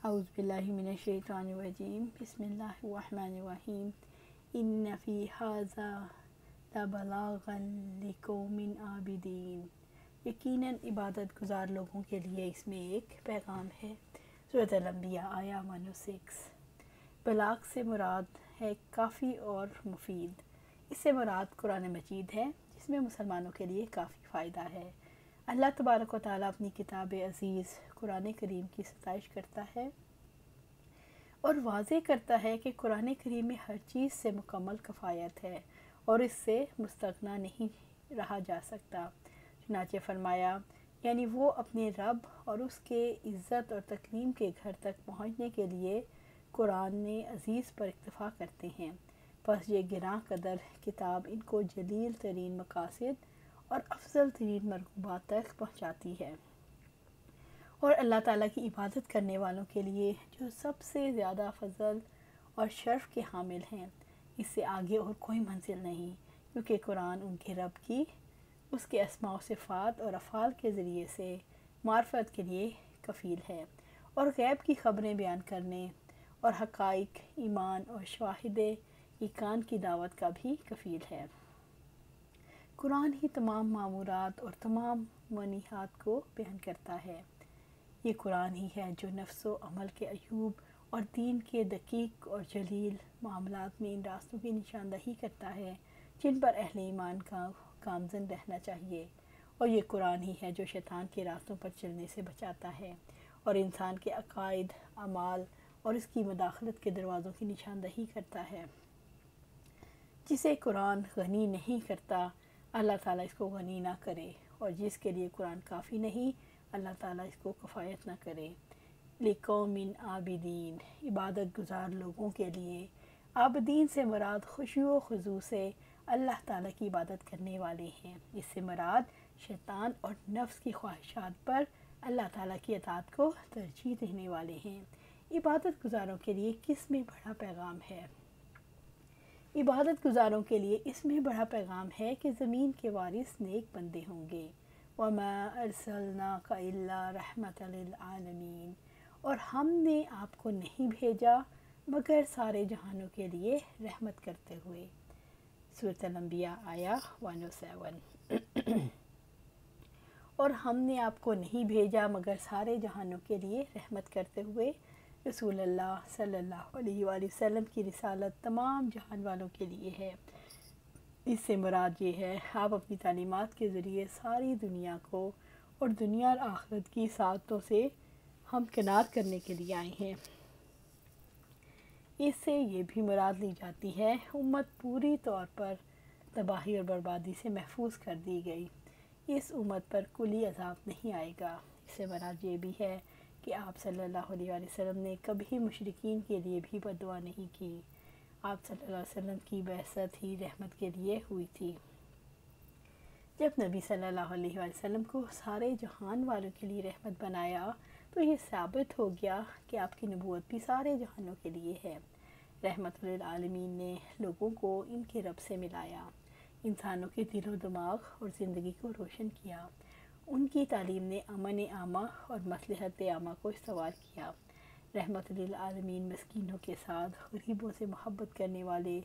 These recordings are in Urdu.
اعوذ باللہ من الشیطان الرجیم بسم اللہ الرحمن الرحیم ان فی ھذا لبلاغا لقوم عابدین۔ یقیناً عبادت گزار لوگوں کے لیے اس میں ایک پیغام ہے۔ سورۃ الانبیاء آیا 106۔ بلاغ سے مراد ہے کافی اور مفید۔ اس سے مراد قرآن مجید ہے جس میں مسلمانوں کے لیے کافی فائدہ ہے۔ اللہ تبارک و تعالیٰ اپنی کتاب عزیز قرآن کریم کی ستائش کرتا ہے اور واضح کرتا ہے کہ قرآن کریم میں ہر چیز سے مکمل کفایت ہے اور اس سے مستغنی نہیں رہا جا سکتا۔ چنانچہ فرمایا، یعنی وہ اپنے رب اور اس کے عزت اور تکریم کے گھر تک پہنچنے کے لیے قرآن عزیز پر اکتفا کرتے ہیں، پس یہ گراں قدر کتاب ان کو جلیل ترین مقاصد اور افضل ترین مرغوبات تک پہنچاتی ہے، اور اللہ تعالیٰ کی عبادت کرنے والوں کے لیے جو سب سے زیادہ فضل اور شرف کے حامل ہیں، اس سے آگے اور کوئی منزل نہیں، کیونکہ قرآن ان کے رب کی اس کے اسماء و صفات اور افعال کے ذریعے سے معرفت کے لیے کفیل ہے، اور غیب کی خبریں بیان کرنے اور حقائق ایمان اور شواہد ایقان کی دعوت کا بھی کفیل ہے۔ قرآن ہی تمام مامورات اور تمام منہیات کو بیان کرتا ہے۔ یہ قرآن ہی ہے جو نفس و عمل کے عیوب اور دین کے دقیق اور جلیل معاملات میں ان راستوں کی نشاندہی کرتا ہے جن پر اہل ایمان کا گامزن رہنا چاہیے، اور یہ قرآن ہی ہے جو شیطان کے راستوں پر چلنے سے بچاتا ہے اور انسان کے عقائد، اعمال اور اس کی مداخلت کے دروازوں کی نشاندہی کرتا ہے۔ جسے قرآن غنی نہیں کرتا، اللہ تعالیٰ اس کو غنی نہ کرے، اور جس کے لیے قرآن کافی نہیں، اللہ تعالیٰ اس کو کفایت نہ کرے۔ لقوم عابدین، عبادت گزار لوگوں کے لیے۔ عابدین سے مراد خشوع و خضوع سے اللہ تعالیٰ کی عبادت کرنے والے ہیں۔ اس سے مراد شیطان اور نفس کی خواہشات پر اللہ تعالیٰ کی اطاعت کو ترجیح دینے والے ہیں۔ عبادت گزاروں کے لیے کس میں بڑا پیغام ہے؟ عبادت گزاروں کے لیے اس میں بڑا پیغام ہے کہ زمین کے وارث نیک بندے ہوں گے۔ وَمَا أَرْسَلْنَاكَ إِلَّا رَحْمَةً لِلْعَالَمِينَ، اور ہم نے آپ کو نہیں بھیجا مگر سارے جہانوں کے لیے رحمت کرتے ہوئے۔ سورۃ الانبیاء آیا 107۔ اور ہم نے آپ کو نہیں بھیجا مگر سارے جہانوں کے لیے رحمت کرتے ہوئے۔ رسول اللہ صلی اللہ علیہ وآلہ وسلم کی رسالت تمام جہان والوں کے لیے ہے۔ اس سے مراد یہ ہے، آپ اپنی تعلیمات کے ذریعے ساری دنیا کو اور دنیا اور آخرت کی سعادتوں سے ہمکنار کرنے کے لیے آئے ہیں۔ اس سے یہ بھی مراد لی جاتی ہے، امت پوری طور پر تباہی اور بربادی سے محفوظ کر دی گئی، اس امت پر کلی عذاب نہیں آئے گا۔ اس سے مراد یہ بھی ہے کہ آپ صلی اللہ علیہ وآلہ وسلم نے کبھی مشرکین کے لیے بھی بد دعا نہیں کی۔ آپ صلی اللہ علیہ وسلم کی بعثت ہی رحمت کے لیے ہوئی تھی۔ جب نبی صلی اللہ علیہ وآلہ وسلم کو سارے جہان والوں کے لیے رحمت بنایا تو یہ ثابت ہو گیا کہ آپ کی نبوت بھی سارے جہانوں کے لیے ہے۔ رحمت للعالمین نے لوگوں کو ان کے رب سے ملایا، انسانوں کے دل و دماغ اور زندگی کو روشن کیا۔ ان کی تعلیم نے امن عامہ اور مصلحت عامہ کو استوار کیا۔ رحمت للعالمین مسکینوں کے ساتھ، غریبوں سے محبت کرنے والے،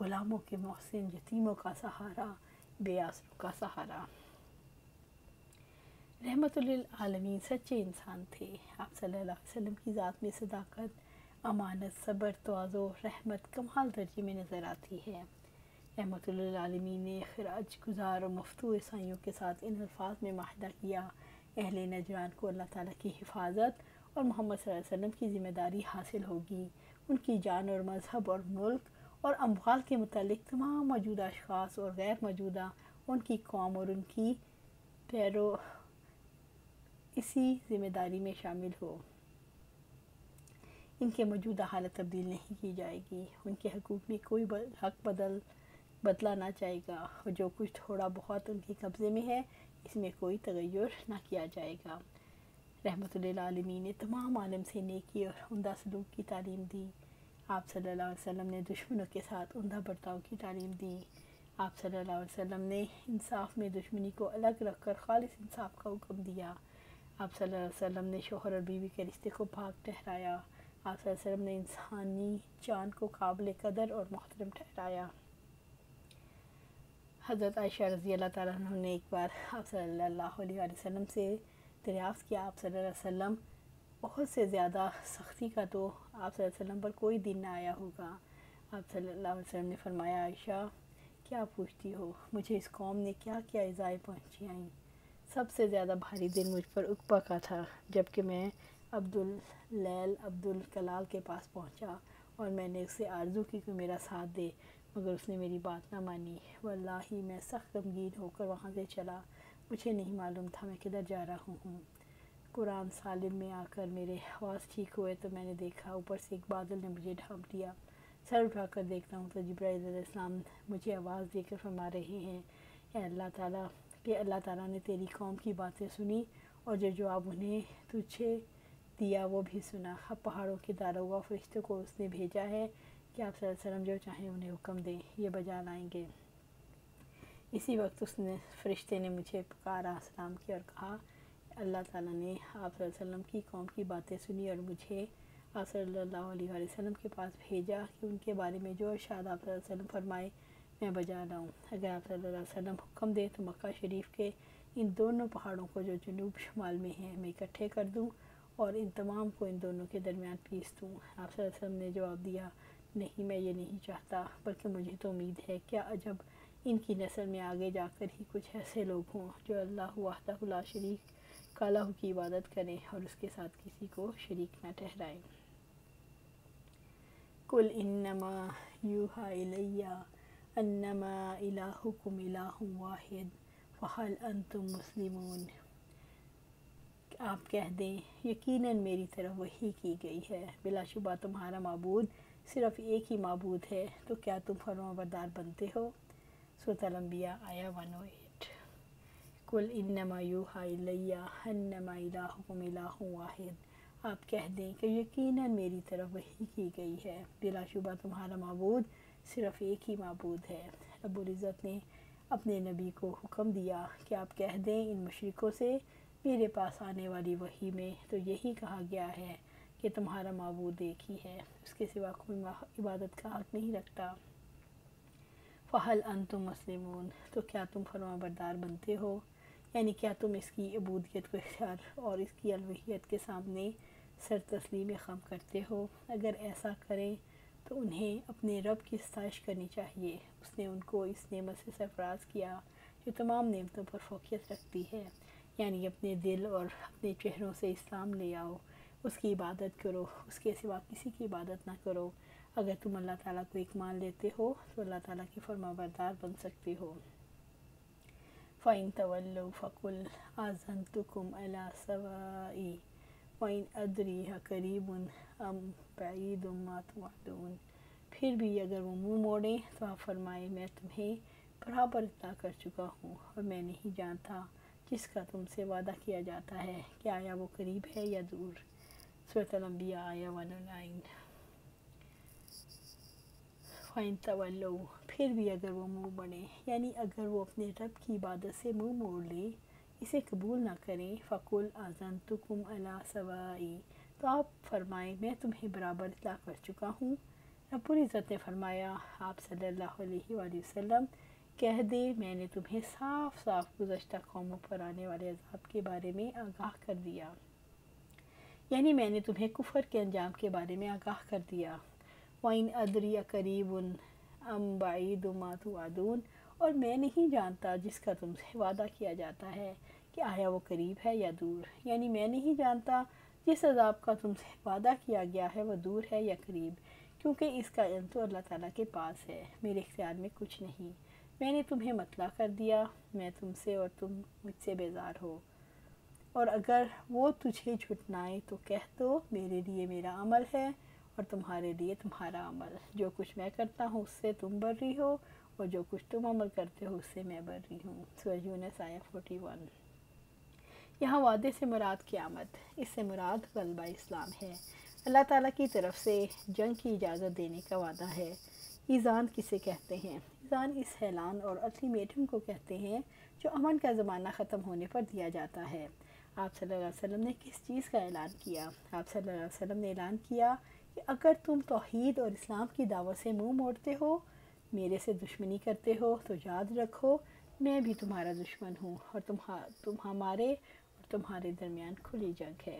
غلاموں کے محسن، یتیموں کا سہارا، بے آسروں کا سہارا۔ رحمت للعالمین سچے انسان تھے۔ آپ صلی اللہ علیہ وسلم کی ذات میں صداقت، امانت، صبر، تواضع، رحمت کمال درجے میں نظر آتی ہے۔ رحمت للعالمین نے خراج گزار اور مفتو عیسائیوں کے ساتھ ان الفاظ میں معاہدہ کیا، اہل نجران کو اللہ تعالیٰ کی حفاظت اور محمد صلی اللہ علیہ وسلم کی ذمہ داری حاصل ہوگی۔ ان کی جان اور مذہب اور ملک اور اموال کے متعلق تمام موجودہ اشخاص اور غیر موجودہ ان کی قوم اور ان کی پیرو اسی ذمہ داری میں شامل ہو۔ ان کے موجودہ حالت تبدیل نہیں کی جائے گی، ان کے حقوق میں کوئی حق بدلا نہ جائے گا، اور جو کچھ تھوڑا بہت ان کے قبضے میں ہے اس میں کوئی تغیر نہ کیا جائے گا۔ رحمت للعالمین نے تمام عالم سے نیکی اور عمدہ سلوک کی تعلیم دی۔ آپ صلی اللہ علیہ وسلم نے دشمنوں کے ساتھ عمدہ برتاؤ کی تعلیم دی۔ آپ صلی اللہ علیہ وسلم نے انصاف میں دشمنی کو الگ رکھ کر خالص انصاف کا حکم دیا۔ آپ صلی اللہ علیہ وسلم نے شوہر اور بیوی کے رشتے کو پاک ٹھہرایا۔ آپ صلی اللہ علیہ وسلم نے انسانی جان کو قابل قدر اور محترم ٹھہرایا۔ حضرت عائشہ رضی اللہ تعالیٰ عنہ نے ایک بار آپ صلی اللہ علیہ وسلم سے دریافت کیا، آپ صلی اللہ علیہ وسلم بہت سے زیادہ سختی کا تو آپ صلی اللہ علیہ وسلم پر کوئی دن نہ آیا ہوگا۔ آپ صلی اللہ علیہ وسلم نے فرمایا، عائشہ کیا پوچھتی ہو، مجھے اس قوم نے کیا کیا ایذائیں پہنچائیں؟ سب سے زیادہ بھاری دن مجھ پر عقبہ کا تھا، جب کہ میں عبد الکلال کے پاس پہنچا اور میں نے اس سے عرض کی کہ میرا ساتھ دے، مگر اس نے میری بات نہ مانی۔ واللہ میں سخت غمگین ہو کر وہاں سے چلا، مجھے نہیں معلوم تھا میں کدھر جا رہا ہوں۔ قرآن سالم میں آ کر میرے حواس ٹھیک ہوئے تو میں نے دیکھا اوپر سے ایک بادل نے مجھے ڈھانپ لیا۔ سر اٹھا کر دیکھتا ہوں تو جبرائیل علیہ السلام مجھے آواز دے کر فرما رہے ہیں، اے اللہ تعالیٰ، کہ اللہ تعالیٰ نے تیری قوم کی باتیں سنی اور جو جواب انہیں تجھے دیا وہ بھی سنا۔ اب پہاڑوں کے داروغہ فرشتوں کو اس نے بھیجا ہے کہ آپ صلی اللہ علیہ وسلم جو چاہیں انہیں حکم دیں، یہ بجا لائیں گے۔ اسی وقت اس نے فرشتے نے مجھے پکارا، سلام کیا اور کہا، اللہ تعالیٰ نے آپ صلی اللہ علیہ وسلم کی قوم کی باتیں سنی اور مجھے آپ صلی اللہ علیہ وسلم کے پاس بھیجا کہ ان کے بارے میں جو ارشاد آپ صلی اللہ علیہ وسلم فرمائے میں بجا لاؤں۔ اگر آپ صلی اللہ علیہ وسلم حکم دے تو مکہ شریف کے ان دونوں پہاڑوں کو جو جنوب شمال میں ہیں میں اکٹھے کر دوں اور ان تمام کو ان دونوں کے درمیان پیس دوں۔ آپ صلی اللہ علیہ وسلم نے جواب دیا، نہیں، میں یہ نہیں چاہتا، بلکہ مجھے تو امید ہے، کیا عجب ان کی نسل میں آگے جا کر ہی کچھ ایسے لوگ ہوں جو اللہ وحدہ لا شریک کالہ کی عبادت کریں اور اس کے ساتھ کسی کو شریک نہ ٹھہرائیں۔ قل انما یوحی الی انما الہکم الہ واحد فہل انتم مسلمون۔ آپ کہہ دیں، یقیناً میری طرف وحی کی گئی ہے، بلا شبہ تمہارا معبود صرف ایک ہی معبود ہے، تو کیا تم فرمانبردار بنتے ہو؟ سورۃ الانبیاء آیہ 108۔ قل انما یوحی الی انما الہکم الہ واحد۔ آپ کہہ دیں کہ یقیناً میری طرف وحی کی گئی ہے، بلا شبہ تمہارا معبود صرف ایک ہی معبود ہے۔ رب العزت نے اپنے نبی کو حکم دیا کہ آپ کہہ دیں ان مشرکوں سے، میرے پاس آنے والی وحی میں تو یہی کہا گیا ہے کہ تمہارا معبود ایک ہی ہے، اس کے سوا کوئی عبادت کا حق نہیں رکھتا۔ فہل انتم مسلمون، تو کیا تم فرمانبردار بنتے ہو؟ یعنی کیا تم اس کی عبودیت کو اختیار اور اس کی الوہیت کے سامنے سر تسلیم خم کرتے ہو؟ اگر ایسا کریں تو انہیں اپنے رب کی ستائش کرنی چاہیے، اس نے ان کو اس نعمت سے سرفراز کیا جو تمام نعمتوں پر فوقیت رکھتی ہے، یعنی اپنے دل اور اپنے چہروں سے اسلام لے آؤ، اس کی عبادت کرو، اس کے سوا کسی کی عبادت نہ کرو۔ اگر تم اللہ تعالیٰ کو ایک مان لیتے ہو تو اللہ تعالیٰ کے فرمانبردار بن سکتے ہو۔ فَإِن تَوَلَّوْا فَقُلْ آذَنْتُكُمْ عَلَىٰ سَوَاءٍ وَإِنْ أَدْرِي أَقَرِيبٌ أَمْ بَعِيدٌ مَا تُوعَدُونَ۔ پھر بھی اگر وہ منہ موڑیں تو آپ فرمائیں، میں تمہیں برابر اطلاع کر چکا ہوں اور میں نہیں جانتا جس کا تم سے وعدہ کیا جاتا ہے کہ آیا وہ قریب ہے یا دور۔ سورۃ الانبیاء آیہ 109۔ فَإِن تَوَلَّوْا، پھر بھی اگر وہ منہ موڑیں، یعنی اگر وہ اپنے رب کی عبادت سے منہ موڑ لیں، اسے قبول نہ کریں، فَقُلْ آذَنْتُكُمْ عَلَىٰ سَوَاءٍ، تو آپ فرمائیں میں تمہیں برابر اطلاع کر چکا ہوں۔ رب العزت نے فرمایا، آپ صلی اللہ علیہ وآلہ وسلم کہہ دے، میں نے تمہیں صاف صاف گزشتہ قوموں پر آنے والے عذاب کے بارے میں آگاہ کر دیا، یعنی میں نے تمہیں کفر کے انجام کے بارے میں آگاہ کر دیا۔ وَإِنْ أَدْرِي أَقَرِيبٌ أَمْ بَعِيدٌ مَا تُوعَدُونَ، اور میں نہیں جانتا جس کا تم سے وعدہ کیا جاتا ہے کہ آیا وہ قریب ہے یا دور، یعنی میں نہیں جانتا جس عذاب کا تم سے وعدہ کیا گیا ہے وہ دور ہے یا قریب، کیونکہ اس کا علم تو اللہ تعالیٰ کے پاس ہے، میرے اختیار میں کچھ نہیں۔ میں نے تمہیں مطلع کر دیا، میں تم سے اور تم مجھ سے بیزار ہو، اور اگر وہ تجھے جھٹلائیں تو کہہ دو میرے لیے میرا عمل ہے اور تمہارے لیے تمہارا عمل، جو کچھ میں کرتا ہوں اس سے تم بری ہو اور جو کچھ تم عمل کرتے ہو اس سے میں بری ہوں۔ سورۃ یونس آیہ 41۔ یہاں وعدے سے مراد قیامت، اس سے مراد غلبہ اسلام ہے، اللہ تعالیٰ کی طرف سے جنگ کی اجازت دینے کا وعدہ ہے۔ ایذان کسے کہتے ہیں؟ ایذان اس اعلان اور الٹیمیٹم کو کہتے ہیں جو امن کا زمانہ ختم ہونے پر دیا جاتا ہے۔ آپ صلی اللہ علیہ وسلم نے کس چیز کا اعلان کیا؟ آپ صلی اللہ علیہ وسلم نے اعلان کیا کہ اگر تم توحید اور اسلام کی دعوت سے منہ موڑتے ہو، میرے سے دشمنی کرتے ہو، تو یاد رکھو میں بھی تمہارا دشمن ہوں، اور تم ہمارے اور تمہارے درمیان کھلی جنگ ہے۔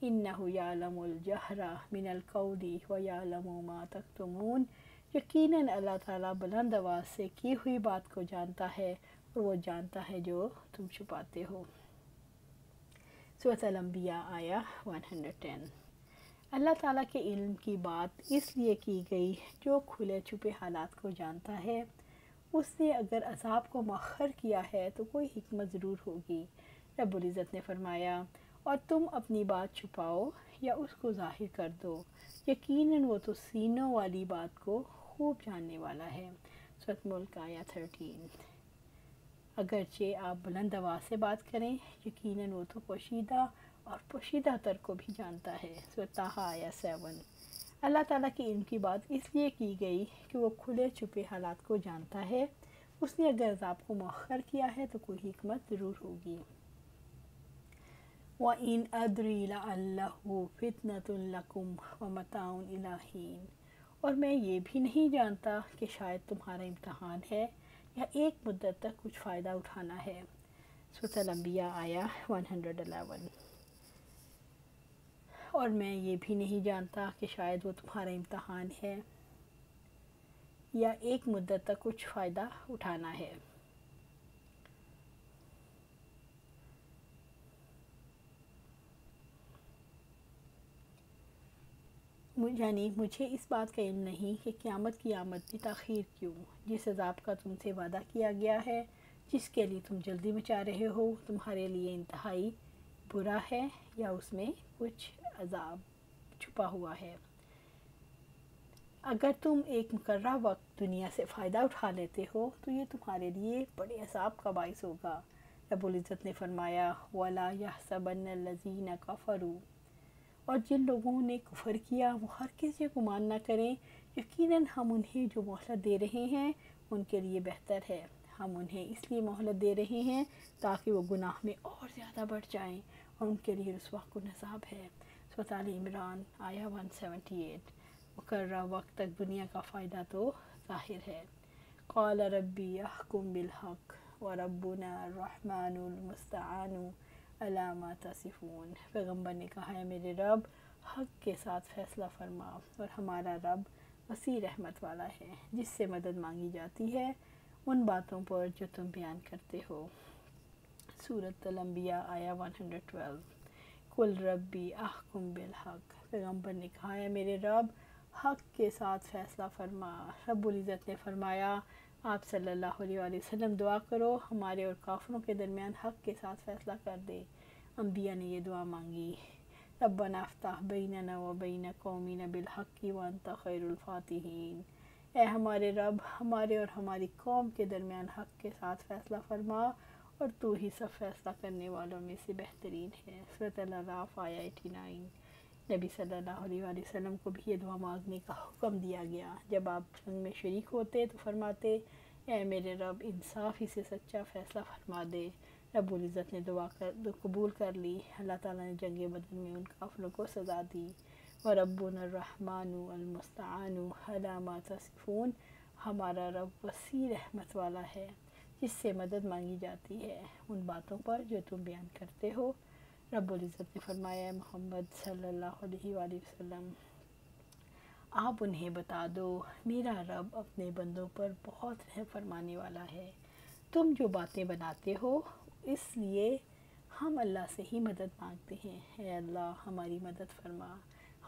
اِنَّهُ يَعْلَمُ الْجَهْرَ مِنَ الْقَوْلِ وَيَعْلَمُ مَا تَكْتُمُونَ، یقیناً اللہ تعالیٰ بلند آواز سے کی ہوئی بات کو جانتا ہے، اور وہ جانتا ہے جو تم چھپاتے ہو۔ سورۃ الانبیاء آیہ 110۔ اللہ تعالیٰ کے علم کی بات اس لیے کی گئی جو کھلے چھپے حالات کو جانتا ہے۔ اس نے اگر عذاب کو مؤخر کیا ہے تو کوئی حکمت ضرور ہوگی۔ رب العزت نے فرمایا، اور تم اپنی بات چھپاؤ یا اس کو ظاہر کر دو، یقیناً وہ تو سینوں والی بات کو خوب جاننے والا ہے۔ سورۃ ملک آیہ 13۔ اگرچہ آپ بلند آواز سے بات کریں، یقیناً وہ تو پوشیدہ اور پوشیدہ تر کو بھی جانتا ہے۔ سورۃ طٰہٰ آیہ 7۔ اللہ تعالیٰ کی علم کی بات اس لیے کی گئی کہ وہ کھلے چھپے حالات کو جانتا ہے۔ اس نے اگر عذاب کو مؤخر کیا ہے تو کوئی حکمت ضرور ہوگی۔ وَإِنْ أَدْرِي لَعَلَّهُ فِتْنَةٌ لَكُمْ وَمَتَاعٌ إِلَىٰ حِينٍ، اور میں یہ بھی نہیں جانتا کہ شاید تمہارا امتحان ہے یا ایک مدت تک کچھ فائدہ اٹھانا ہے۔ سورۃ الانبیاء آیہ 111۔ اور میں یہ بھی نہیں جانتا کہ شاید وہ تمہارا امتحان ہے یا ایک مدت تک کچھ فائدہ اٹھانا ہے۔ یعنی مجھے اس بات کا علم نہیں کہ قیامت کی آمد میں تاخیر کیوں۔ جس عذاب کا تم سے وعدہ کیا گیا ہے، جس کے لیے تم جلدی مچا رہے ہو، تمہارے لیے انتہائی برا ہے یا اس میں کچھ عذاب چھپا ہوا ہے۔ اگر تم ایک مقررہ وقت دنیا سے فائدہ اٹھا لیتے ہو تو یہ تمہارے لیے بڑے عذاب کا باعث ہوگا۔ رب العزت نے فرمایا، وَلَا يَحْسَبَنَّ الَّذِينَ كَفَرُوا، اور جن لوگوں نے کفر کیا وہ ہرگز یہ گمان نہ کریں، یقیناً ہم انہیں جو مہلت دے رہے ہیں ان کے لیے بہتر ہے۔ ہم انہیں اس لیے مہلت دے رہے ہیں تاکہ وہ گناہ میں اور زیادہ بڑھ جائیں، اور ان کے لیے رسوا کن عذاب ہے۔ سورۃ آل عمران آیہ 178۔ مقررہ وقت تک دنیا کا فائدہ تو ظاہر ہے۔ قال ربی احکم بالحق وربنا الرحمن المستعان علی ما تصفون، پیغمبر نے کہا ہے میرے رب حق کے ساتھ فیصلہ فرما، اور ہمارا رب وسیع رحمت والا ہے جس سے مدد مانگی جاتی ہے ان باتوں پر جو تم بیان کرتے ہو۔ سورۃ الانبیاء آیہ 112۔ قل ربی احکم بالحق، پیغمبر نے کہا ہے میرے رب حق کے ساتھ فیصلہ فرما۔ رب العزت نے فرمایا، آپ صلی اللہ علیہ وآلہ وسلم دعا کرو ہمارے اور کافروں کے درمیان حق کے ساتھ فیصلہ کر دے۔ انبیاء نے یہ دعا مانگی، ربنا افتح بیننا و بین قومنا بالحق وانت خیر الفاتحین، اے ہمارے رب ہمارے اور ہماری قوم کے درمیان حق کے ساتھ فیصلہ فرما، اور تو ہی سب فیصلہ کرنے والوں میں سے بہترین ہے۔ سورۃ الاعراف آیہ 89۔ نبی صلی اللہ علیہ وآلہ وسلم کو بھی یہ دعا مانگنے کا حکم دیا گیا۔ جب آپ جنگ میں شریک ہوتے تو فرماتے، اے میرے رب انصاف ہی سے سچا فیصلہ فرما دے۔ رب العزت نے دعا قبول کر لی۔ اللہ تعالیٰ نے جنگ بدر میں ان کافروں کو سزا دی۔ وَرَبُّنَا الرَّحْمَنُ الْمُسْتَعَانُ عَلَىٰ مَا تَصِفُونَ، ہمارا رب وسیع رحمت والا ہے جس سے مدد مانگی جاتی ہے ان باتوں پر جو تم بیان کرتے ہو۔ رب العزت نے فرمایا، محمد صلی اللہ علیہ وآلہ وسلم آپ انہیں بتا دو میرا رب اپنے بندوں پر بہت رحم فرمانے والا ہے۔ تم جو باتیں بناتے ہو اس لیے ہم اللہ سے ہی مدد مانگتے ہیں۔ اے اللہ ہماری مدد فرما،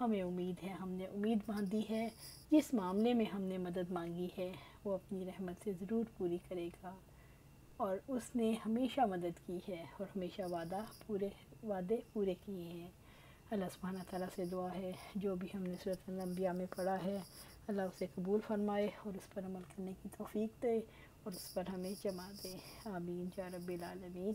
ہمیں امید ہے، ہم نے امید باندھی ہے، جس معاملے میں ہم نے مدد مانگی ہے وہ اپنی رحمت سے ضرور پوری کرے گا، اور اس نے ہمیشہ مدد کی ہے اور ہمیشہ وعدے پورے کیے ہیں۔ اللہ سبحانہ تعالیٰ سے دعا ہے جو بھی ہم نے سورۃ الانبیاء میں پڑھا ہے اللہ اسے قبول فرمائے اور اس پر عمل کرنے کی توفیق دے اور اس پر ہمیں جمع دے۔ آمین یا رب العالمین۔